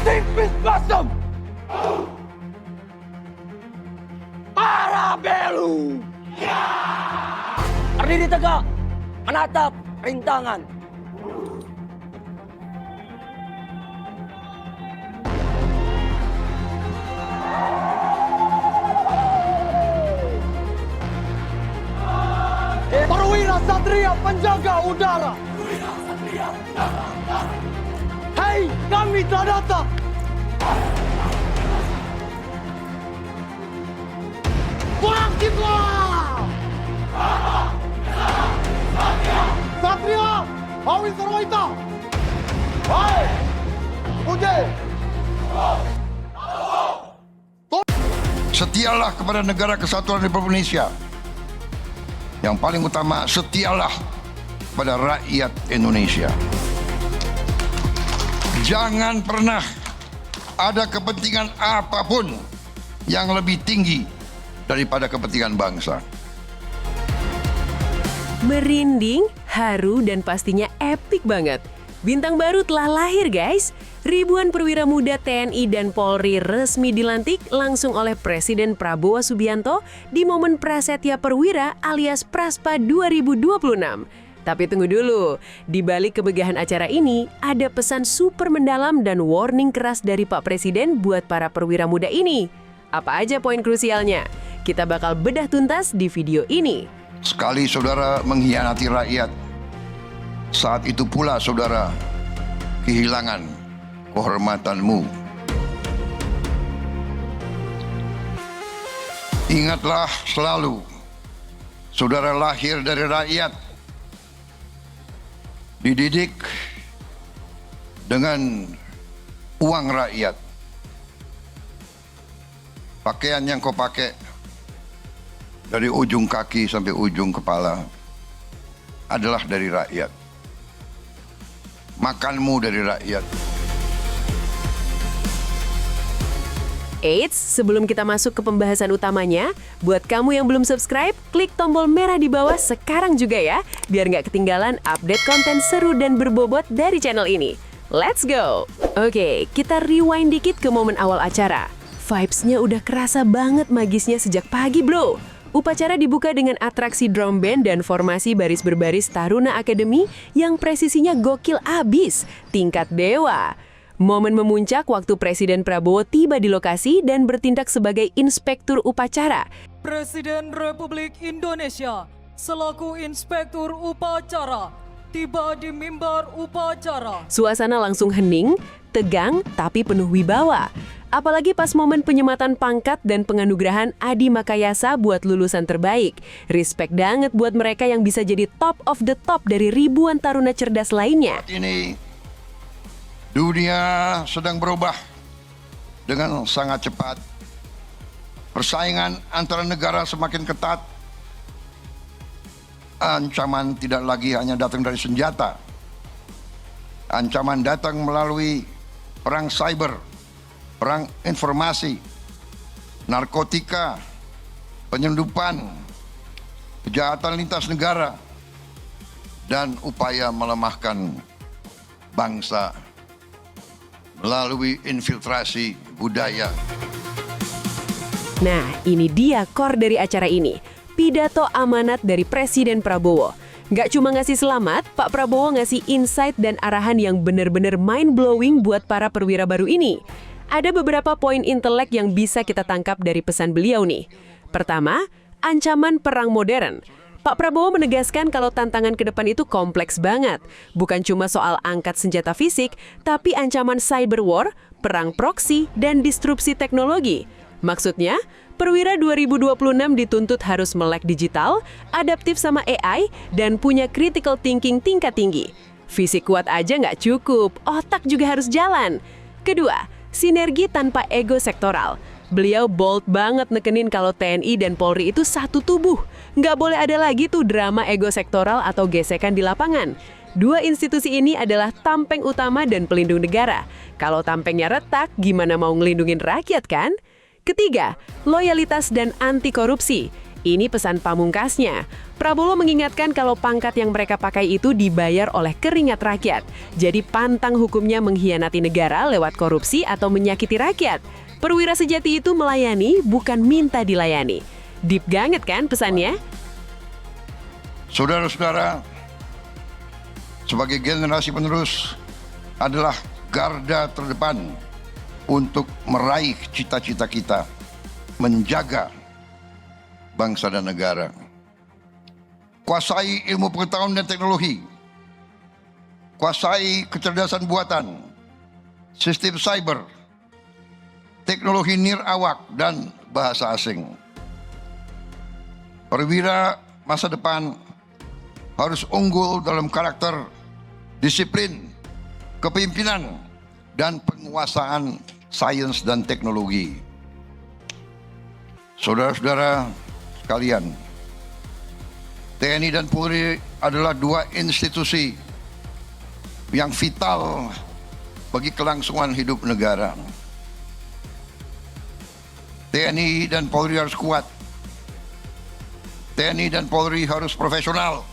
Tipis basem! Parabellum! Berdiri tegak, menatap rintangan. Perwira Satria Penjaga Udara. Hei, kami telah datang. Bangkitlah! Satria, Hawi Sarwaita. Hai, Puji. Setialah kepada negara kesatuan Republik Indonesia. Yang paling utama, setialah pada rakyat Indonesia. Jangan pernah ada kepentingan apapun yang lebih tinggi daripada kepentingan bangsa. Merinding, haru, dan pastinya epik banget. Bintang baru telah lahir, guys. Ribuan perwira muda TNI dan Polri resmi dilantik langsung oleh Presiden Prabowo Subianto di momen Prasetya Perwira alias Praspa 2026. Tapi tunggu dulu, di balik kemegahan acara ini, ada pesan super mendalam dan warning keras dari Pak Presiden buat para perwira muda ini. Apa aja poin krusialnya? Kita bakal bedah tuntas di video ini. Sekali saudara mengkhianati rakyat, saat itu pula saudara kehilangan kehormatanmu. Ingatlah selalu, saudara lahir dari rakyat, dididik dengan uang rakyat. Pakaian yang kau pakai dari ujung kaki sampai ujung kepala adalah dari rakyat. Makanmu dari rakyat. Eits, sebelum kita masuk ke pembahasan utamanya, buat kamu yang belum subscribe, klik tombol merah di bawah sekarang juga ya, biar nggak ketinggalan update konten seru dan berbobot dari channel ini. Let's go! Oke, kita rewind dikit ke momen awal acara. Vibes-nya udah kerasa banget magisnya sejak pagi, bro. Upacara dibuka dengan atraksi drum band dan formasi baris berbaris Taruna Academy yang presisinya gokil abis, tingkat dewa. Momen memuncak waktu Presiden Prabowo tiba di lokasi dan bertindak sebagai inspektur upacara. Presiden Republik Indonesia selaku inspektur upacara tiba di mimbar upacara. Suasana langsung hening, tegang, tapi penuh wibawa. Apalagi pas momen penyematan pangkat dan penganugerahan Adi Makayasa buat lulusan terbaik. Respect banget buat mereka yang bisa jadi top of the top dari ribuan taruna cerdas lainnya. Ini dunia sedang berubah dengan sangat cepat. Persaingan antara negara semakin ketat. Ancaman tidak lagi hanya datang dari senjata. Ancaman datang melalui perang cyber, perang informasi, narkotika, penyelundupan, kejahatan lintas negara, dan upaya melemahkan bangsa melalui infiltrasi budaya. Nah, ini dia core dari acara ini. Pidato amanat dari Presiden Prabowo. Nggak cuma ngasih selamat, Pak Prabowo ngasih insight dan arahan yang benar-benar mind-blowing buat para perwira baru ini. Ada beberapa poin intelek yang bisa kita tangkap dari pesan beliau nih. Pertama, ancaman perang modern. Pak Prabowo menegaskan kalau tantangan ke depan itu kompleks banget. Bukan cuma soal angkat senjata fisik, tapi ancaman cyber war, perang proksi, dan disrupsi teknologi. Maksudnya, perwira 2026 dituntut harus melek digital, adaptif sama AI, dan punya critical thinking tingkat tinggi. Fisik kuat aja nggak cukup, otak juga harus jalan. Kedua, sinergi tanpa ego sektoral. Beliau bold banget nekenin kalau TNI dan Polri itu satu tubuh. Nggak boleh ada lagi tuh drama ego sektoral atau gesekan di lapangan. Dua institusi ini adalah tampeng utama dan pelindung negara. Kalau tampengnya retak, gimana mau ngelindungin rakyat kan? Ketiga, loyalitas dan anti korupsi. Ini pesan pamungkasnya. Prabowo mengingatkan kalau pangkat yang mereka pakai itu dibayar oleh keringat rakyat. Jadi pantang hukumnya mengkhianati negara lewat korupsi atau menyakiti rakyat. Perwira sejati itu melayani, bukan minta dilayani. Deep banget kan pesannya? Saudara-saudara, sebagai generasi penerus adalah garda terdepan untuk meraih cita-cita kita, menjaga bangsa dan negara. Kuasai ilmu pengetahuan dan teknologi, kuasai kecerdasan buatan, sistem cyber, teknologi nirawak, dan bahasa asing. Perwira masa depan harus unggul dalam karakter, disiplin, kepemimpinan, dan penguasaan sains dan teknologi. Saudara-saudara sekalian, TNI dan Polri adalah dua institusi yang vital bagi kelangsungan hidup negara. TNI dan Polri harus kuat. TNI dan Polri harus profesional.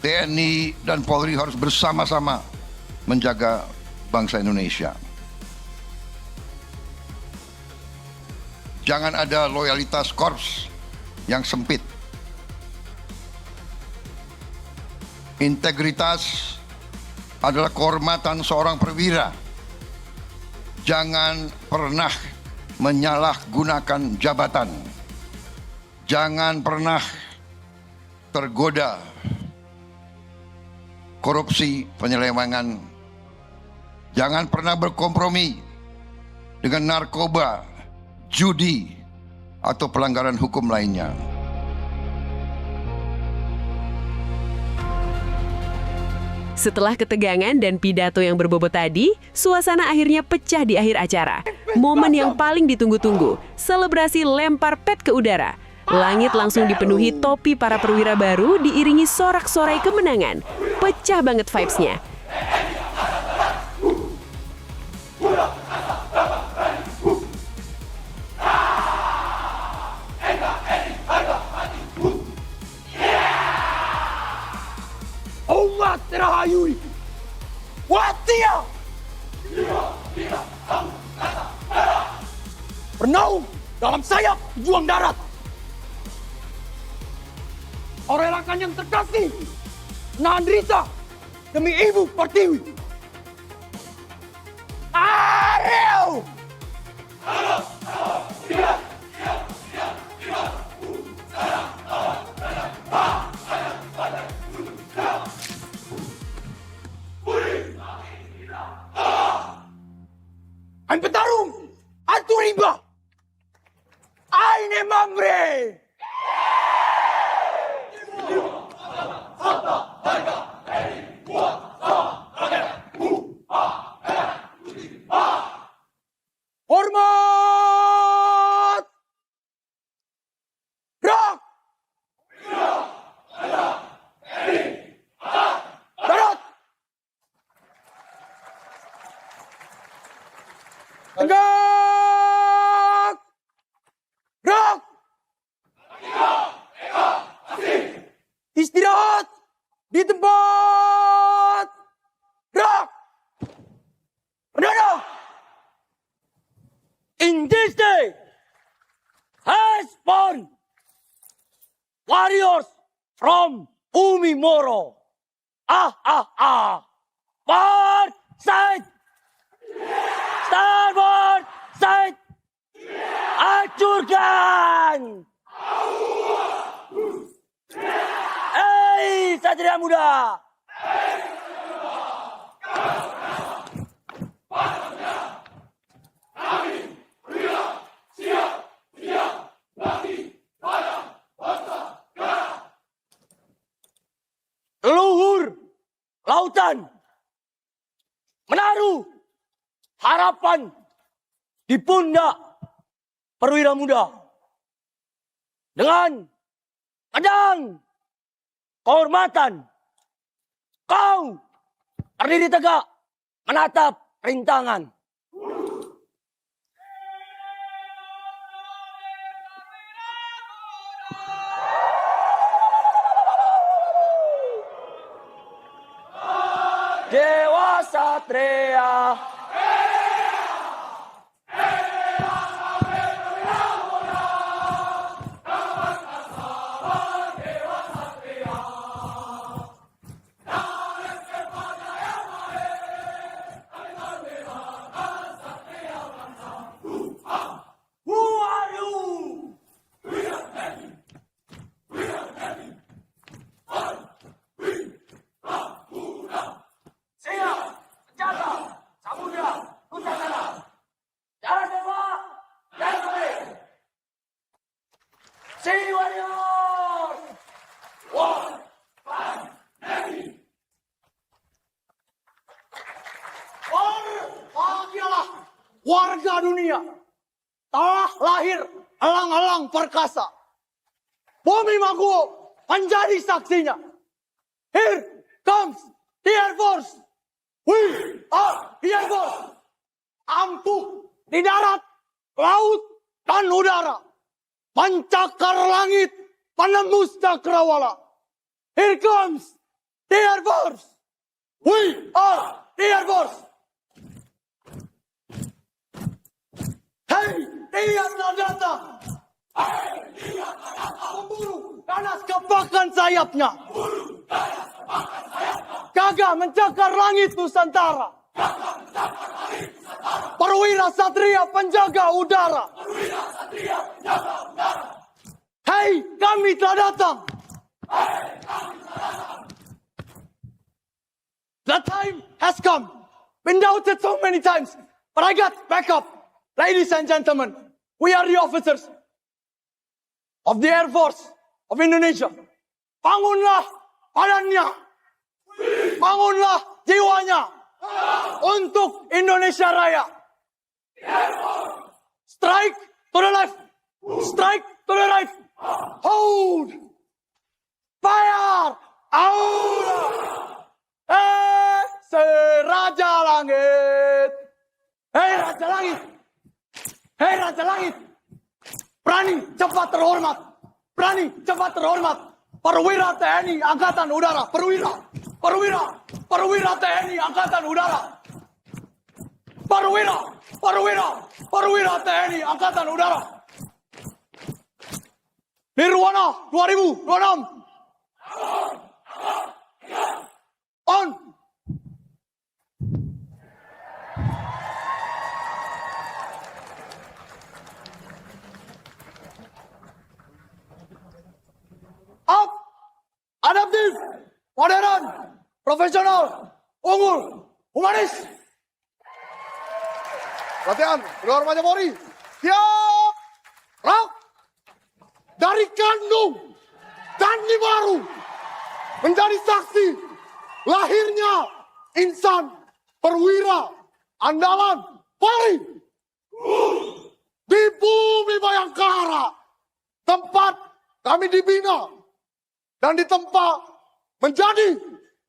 TNI dan Polri harus bersama-sama menjaga bangsa Indonesia. Jangan ada loyalitas korps yang sempit. Integritas adalah kehormatan seorang perwira. Jangan pernah menyalahgunakan jabatan. Jangan pernah tergoda korupsi, penyelewengan. Jangan pernah berkompromi dengan narkoba, judi, atau pelanggaran hukum lainnya. Setelah ketegangan dan pidato yang berbobot tadi, suasana akhirnya pecah di akhir acara. Momen yang paling ditunggu-tunggu, selebrasi lempar pet ke udara. Langit langsung dipenuhi topi para perwira baru diiringi sorak-sorai kemenangan. Pecah banget vibes-nya. Umat Rahayu, Watia! Bernaung dalam sayap juang darat. Orelakan yang terkasih, nahan derita demi Ibu Pertiwi. Ariel! Ein petarung, atu rimba, Aine Mamre. Hormat! Rak! Darat! Tegak! Rak! Istirahat di tempat! Rak! Mendadak! In this day has born warriors from Umi Moro. Forward side! Starboard side! Hancurkan! Hei, Satria Muda! Leluhur lautan menaruh harapan di pundak perwira muda dengan pedang kehormatan. Kau berdiri tegak menatap rintangan. Satria. Who are you? Saya penjaga Samudra Nusantara. Jalan tembak, jalan balik. Sea Warrior. One, five, Navy. Bahagialah warga dunia telah lahir elang-elang perkasa. Bumi Maguwo menjadi saksinya. Here comes the Air Force. We are the Air Force. Ampuh di darat, laut, dan udara. Mencakar langit, menembus cakrawala. Here comes the Air Force. We are the Air Force. Hei, dia telah datang. Memburu ganas kepakan sayapnya. Gagah mencakar langit Nusantara. Perwira Satria penjaga udara. Hei, kami telah datang. The time has come. Been doubted so many times, but I got back up. Ladies and gentlemen, we are the officers of the Air Force of Indonesia. Bangunlah badannya. Bangunlah jiwanya. Untuk Indonesia Raya. Strike to the left. Strike to the right. Hold. Fire. Aura. Raja Langit. Hei Raja Langit. Hei Raja Langit. Berani cepat terhormat. Berani cepat terhormat. Perwira TNI Angkatan Udara. Perwira TNI Angkatan Udara. Perwira TNI Angkatan Udara. Nirwana 2026. On. Up. Adaptif. Modern. Profesional. Unggul. Humanis. Latihan. Luar Raja Polri. Siap. Rak. Dari kandung. Candi Baru. Menjadi saksi. Lahirnya. Insan. Perwira. Andalan. Polri. Di bumi Bayangkara. Tempat kami dibina. Dan ditempa menjadi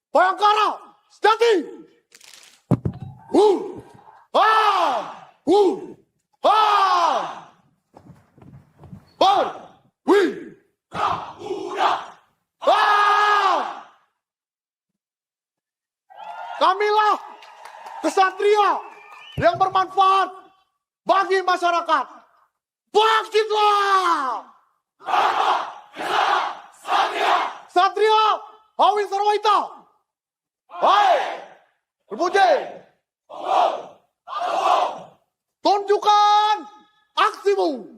Bayangkara sejati. Kamilah kesatria yang bermanfaat bagi masyarakat. Bangkitlah! Satria Hawi Sarwaita. Hai, berpuji. Tunjukkan aksimu.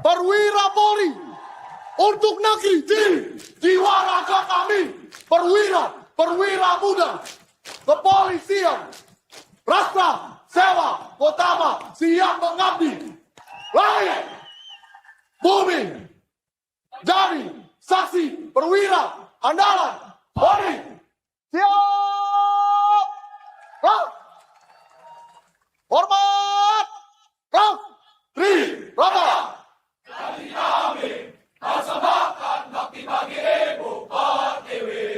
Perwira Polri untuk negeri jiwa raga kami. Perwira muda. Kepolisian. Rasa sewa utama siap mengabdi. Lahir. Bumi. Jadi saksi perwira andalan Polri. Siap. Rak. Hormat. Rak. Tri. Rata. Jadi kami persembahkan bakti bagi Ibu Pertiwi.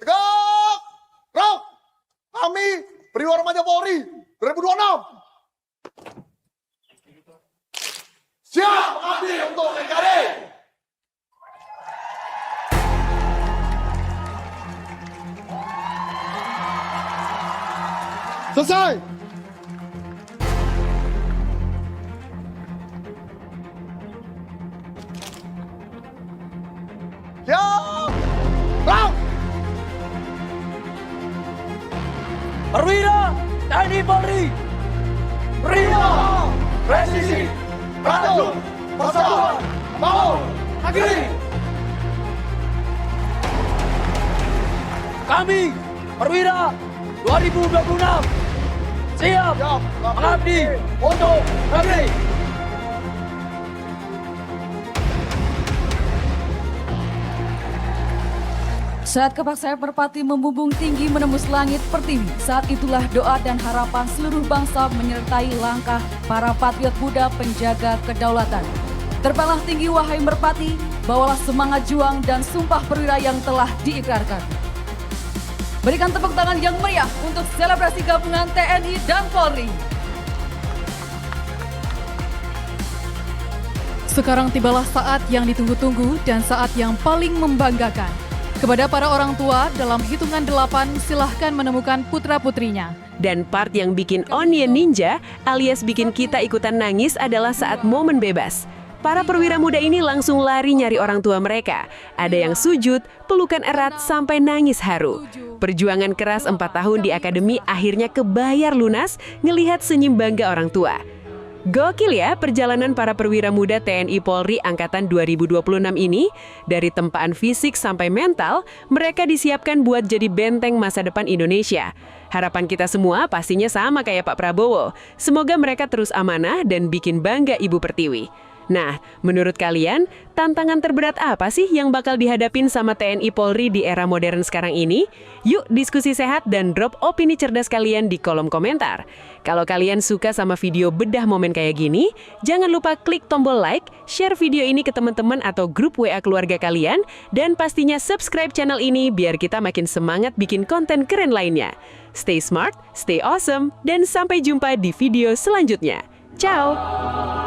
Tegak. Rak. Kami Perwira Remaja Polri 2026. Siap mengabdi untuk NKRI. Selesai. Siap. Bang. Perwira TNI Polri. Perwira, presisi, prajurit, persatuan, bangun, negeri. Kami, Perwira 2026, siap mengabdi untuk negeri. Saat kepak sayap merpati membumbung tinggi menembus langit pertiwi, saat itulah doa dan harapan seluruh bangsa menyertai langkah para patriot muda penjaga kedaulatan. Terbanglah tinggi wahai merpati, bawalah semangat juang dan sumpah perwira yang telah diikrarkan. Berikan tepuk tangan yang meriah untuk selebrasi gabungan TNI dan Polri. Sekarang tibalah saat yang ditunggu-tunggu dan saat yang paling membanggakan. Kepada para orang tua, dalam hitungan 8, silahkan menemukan putra-putrinya. Dan part yang bikin Onion Ninja alias bikin kita ikutan nangis adalah saat momen bebas. Para perwira muda ini langsung lari nyari orang tua mereka. Ada yang sujud, pelukan erat sampai nangis haru. Perjuangan keras 4 tahun di akademi akhirnya kebayar lunas ngelihat senyum bangga orang tua. Gokil ya perjalanan para perwira muda TNI Polri Angkatan 2026 ini. Dari tempaan fisik sampai mental, mereka disiapkan buat jadi benteng masa depan Indonesia. Harapan kita semua pastinya sama kayak Pak Prabowo. Semoga mereka terus amanah dan bikin bangga Ibu Pertiwi. Nah, menurut kalian, tantangan terberat apa sih yang bakal dihadapin sama TNI Polri di era modern sekarang ini? Yuk diskusi sehat dan drop opini cerdas kalian di kolom komentar. Kalau kalian suka sama video bedah momen kayak gini, jangan lupa klik tombol like, share video ini ke teman-teman atau grup WA keluarga kalian, dan pastinya subscribe channel ini biar kita makin semangat bikin konten keren lainnya. Stay smart, stay awesome, dan sampai jumpa di video selanjutnya. Ciao!